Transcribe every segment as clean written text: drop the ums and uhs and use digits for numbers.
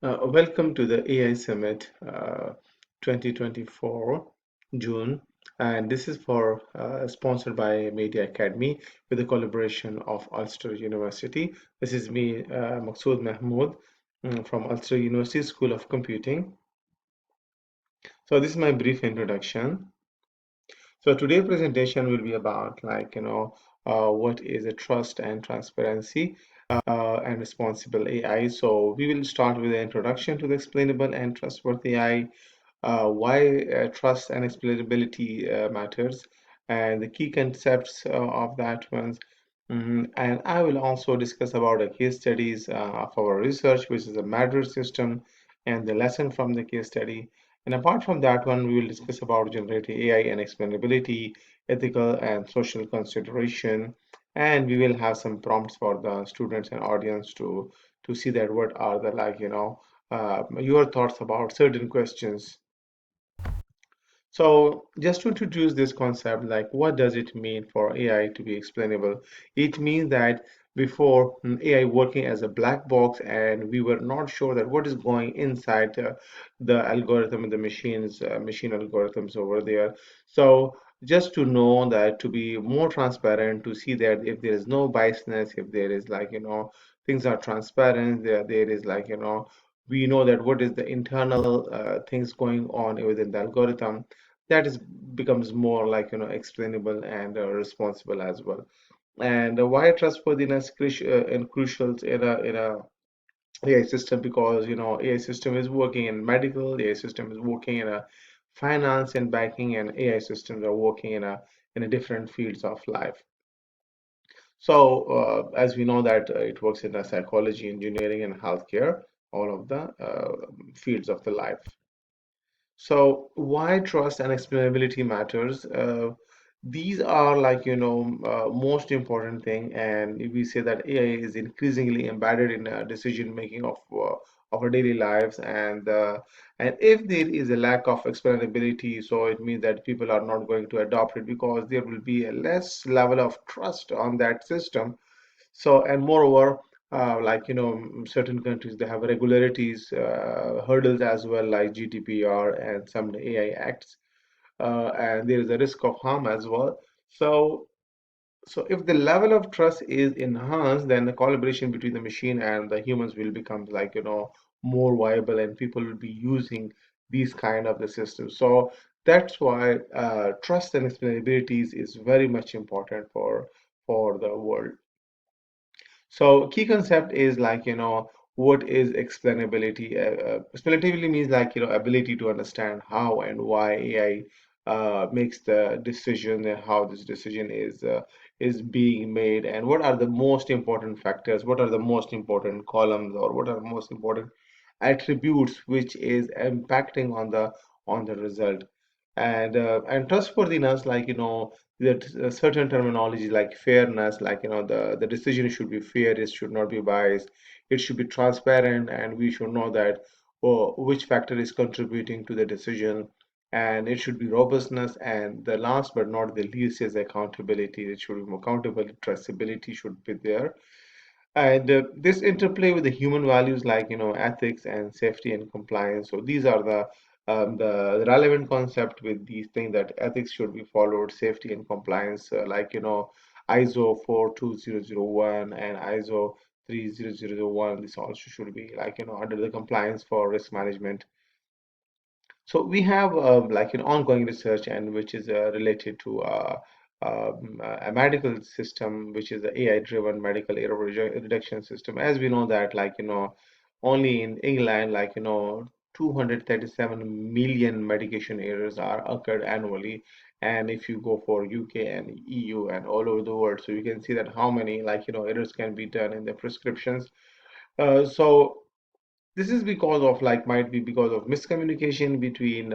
Welcome to the AI Summit 2024 June, and this is for sponsored by MEDEA Academy with the collaboration of Ulster University. This is me, Maqsood Mahmood, from Ulster University School of Computing. So this is my brief introduction. So today's presentation will be about what is a trust and transparency and responsible AI. So we will start with the introduction to the explainable and trustworthy AI, why trust and explainability matters, and the key concepts of that ones. And I will also discuss about the case studies of our research, which is the matter system, and the lesson from the case study. And apart from that one, we will discuss about generative AI and explainability, ethical and social consideration, and we will have some prompts for the students and audience to see that what are the your thoughts about certain questions. So just to introduce this concept, like what does it mean for AI to be explainable? It means that before AI working as a black box and we were not sure that what is going inside the algorithm and the machine algorithms over there. So just to know that to be more transparent, to see that if there is no biasness, if there is things are transparent, there is we know that what is the internal things going on within the algorithm that is becomes more explainable and responsible as well. And why trustworthiness and crucial in a AI system, because AI system is working in medical, AI system is working in a finance and banking, and AI systems are working in a different fields of life. So as we know that it works in psychology, engineering, and healthcare, all of the fields of the life. So why trust and explainability matters? These are most important thing, and we say that AI is increasingly embedded in decision making of our daily lives, and if there is a lack of explainability, so it means that people are not going to adopt it because there will be a less level of trust on that system. So, and moreover, certain countries, they have regularities, hurdles as well, like GDPR and some AI acts, and there is a risk of harm as well. So, so if the level of trust is enhanced, then the collaboration between the machine and the humans will become more viable, and people will be using these kind of the systems. So that's why trust and explainability is very much important for the world. So key concept is what is explainability? Explainability means ability to understand how and why AI makes the decision and how this decision is being made, and what are the most important factors, what are the most important columns, or what are the most important attributes which is impacting on the result. And trustworthiness, that certain terminology like fairness, the decision should be fair, it should not be biased, it should be transparent, and we should know that which factor is contributing to the decision, and it should be robustness, and the last but not the least is accountability. It should be accountability, traceability should be there, and this interplay with the human values like ethics and safety and compliance. So these are the relevant concept with these things, that ethics should be followed, safety and compliance, ISO 42001 and ISO 30001. This also should be under the compliance for risk management. So we have like an ongoing research, and which is related to a medical system, which is the AI-driven medical error reduction system. As we know that, only in England, 237 million medication errors are occurred annually. And if you go for UK and EU and all over the world, so you can see that how many errors can be done in the prescriptions. So this is because of might be because of miscommunication between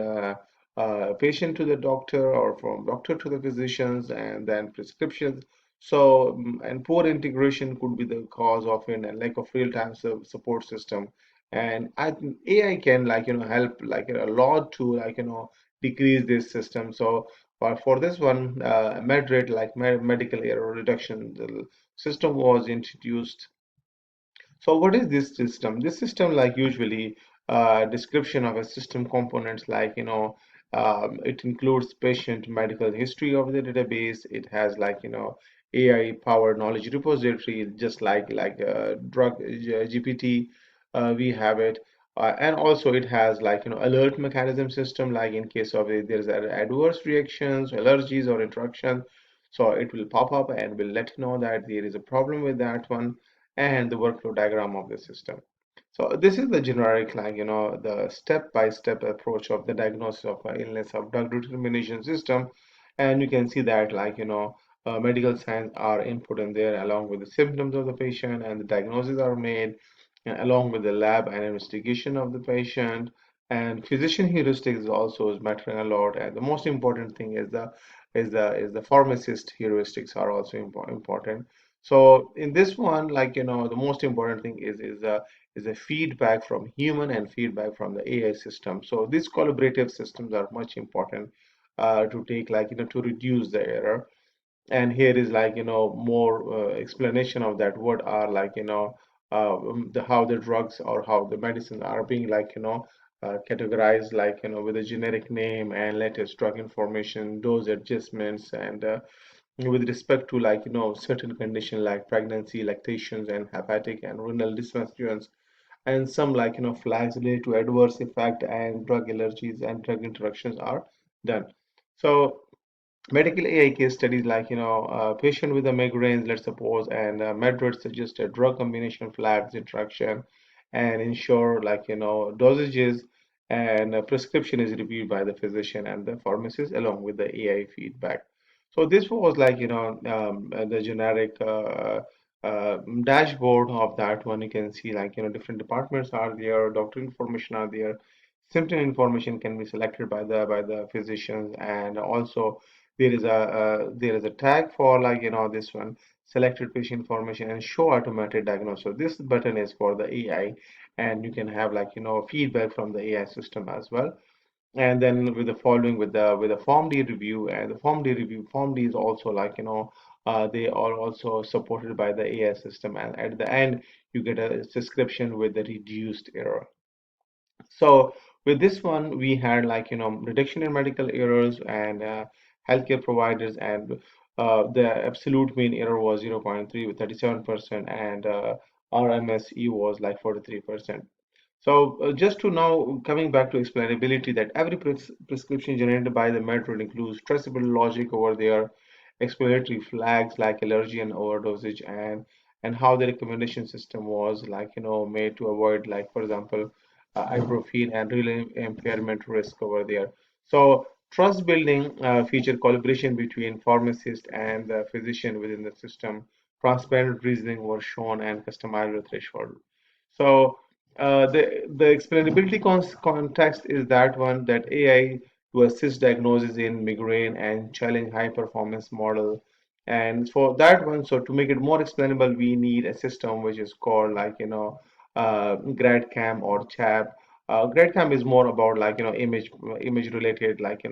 patient to the doctor, or from doctor to the physicians, and then prescriptions. So and poor integration could be the cause of it, and lack of real-time support system. And I think AI can help a lot to decrease this system. So for this one, medical error reduction, the system was introduced So what is this system? This system, like usually description of a system components, like it includes patient medical history of the database. It has like AI powered knowledge repository, just like drug GPT. We have it. And also it has like alert mechanism system, like in case of there's adverse reactions, allergies or interaction, so it will pop up and will let you know that there is a problem with that one, and the workflow diagram of the system. So this is the generic, like the step-by-step approach of the diagnosis of illness of drug determination system. And you can see that like medical signs are input in there along with the symptoms of the patient, and the diagnoses are made along with the lab and investigation of the patient. And physician heuristics also is mattering a lot. And the most important thing is the pharmacist heuristics are also important. So in this one, like the most important thing is a feedback from human and feedback from the AI system. So these collaborative systems are much important to take, like to reduce the error. And here is like more explanation of that, what are like the how the drugs or how the medicines are being like categorized, like with a generic name and latest drug information, dose adjustments, and with respect to like certain condition like pregnancy, lactations, and hepatic and renal dysfunctions, and some like flags related to adverse effect and drug allergies and drug interactions are done. So medical AI case studies, like a patient with a migraine, let's suppose, and MedRed suggest a drug combination flags interaction and ensure like dosages, and a prescription is reviewed by the physician and the pharmacist along with the AI feedback. So this was like the generic dashboard of that one. You can see like different departments are there, doctor information are there, symptom information can be selected by the physicians, and also there is a tag for like this one, selected patient information and show automated diagnosis. So this button is for the AI, and you can have like feedback from the AI system as well. And then with the following with the form D review, and the form D review, form D is also like they are also supported by the AI system, and at the end you get a description with the reduced error. So with this one, we had like reduction in medical errors and healthcare providers, and the absolute mean error was 0.3 with 37%, and RMSE was like 43%. So just to now coming back to explainability, that every prescription generated by the metro includes traceable logic over their explanatory flags like allergy and overdosage, and how the recommendation system was like made to avoid, like for example ibuprofen and renal impairment risk over there. So trust building feature collaboration between pharmacist and the physician within the system. Transparent reasoning was shown and customizable threshold. So the explainability context is that one, that AI to assist diagnosis in migraine and challenge high performance model. And for that one, so to make it more explainable, we need a system which is called like GradCam or CHAP. GradCam is more about like image related, like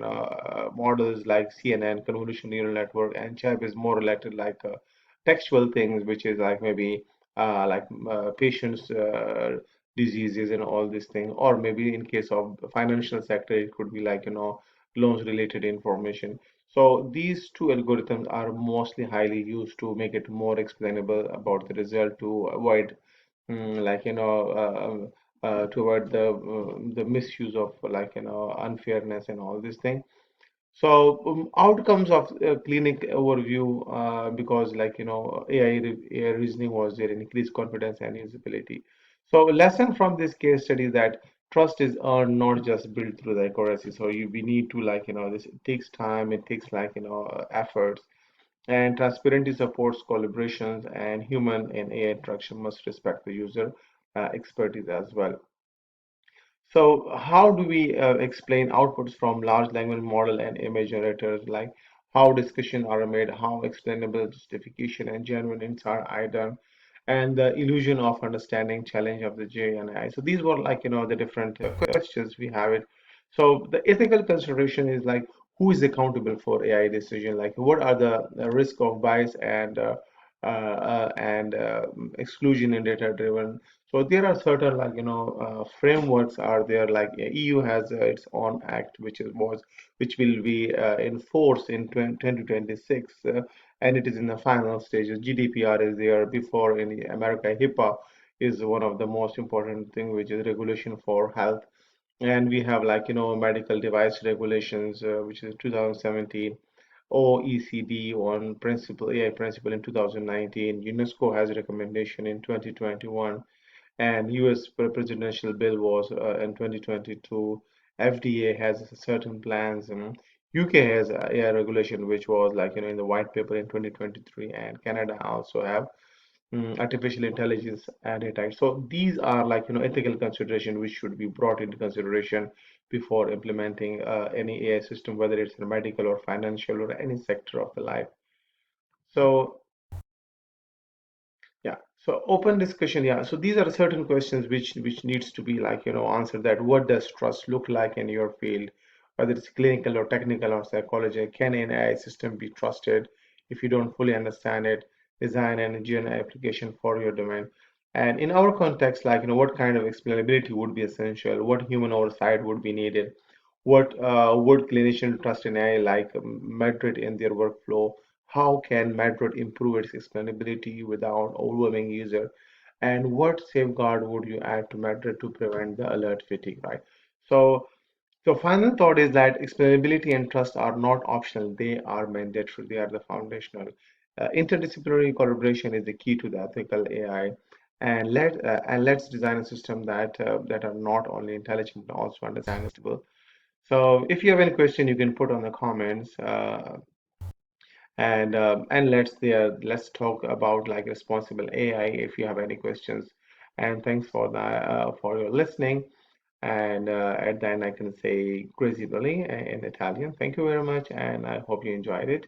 models like CNN, convolution neural network, and CHAP is more related like textual things, which is like maybe patients diseases and all these things, or maybe in case of the financial sector it could be like loans related information. So these two algorithms are mostly highly used to make it more explainable about the result, to avoid like to avoid the misuse of like unfairness and all these things. So outcomes of clinic overview, because like AI reasoning was there, increased confidence and usability. So lesson from this case study that trust is earned, not just built through the accuracy. So we need to like this, it takes time, it takes like efforts, and transparency supports collaborations, and human and AI interaction must respect the user expertise as well. So how do we explain outputs from large language model and image generators, like how discussion are made, how explainable justification and genuine insight are done, and the illusion of understanding challenge of the J and I. So these were like the different questions we have it. So the ethical consideration is like, who is accountable for AI decision? Like what are the risk of bias and and exclusion in data driven. So there are certain frameworks are there, like EU has its own act which will be in force in 2026, and it is in the final stages. GDPR is there before. In America, HIPAA is one of the most important thing, which is regulation for health. And we have medical device regulations, which is 2017. OECD on principle AI principle in 2019. UNESCO has a recommendation in 2021, and US presidential bill was in 2022. FDA has certain plans, and UK has a AI regulation which was in the white paper in 2023, and Canada also have artificial intelligence added, right? So these are ethical consideration which should be brought into consideration before implementing any AI system, whether it's in medical or financial or any sector of the life. So yeah, so open discussion. Yeah, so these are certain questions which needs to be answered. That what does trust look like in your field, whether it's clinical or technical or psychology? Can an AI system be trusted if you don't fully understand it? Design an engineer application for your domain. And in our context, what kind of explainability would be essential? What human oversight would be needed? What would clinicians trust in AI, like Madrid in their workflow? How can Madrid improve its explainability without overwhelming user? And what safeguard would you add to Madrid to prevent the alert fatigue, right? So, so final thought is that explainability and trust are not optional; they are mandatory. They are the foundational. Interdisciplinary collaboration is the key to the ethical AI, and let's design a system that are not only intelligent but also understandable. So if you have any question, you can put on the comments, and let's talk about responsible AI if you have any questions. And thanks for that for your listening. And at the end, I can say grazie in Italian. Thank you very much, and I hope you enjoyed it.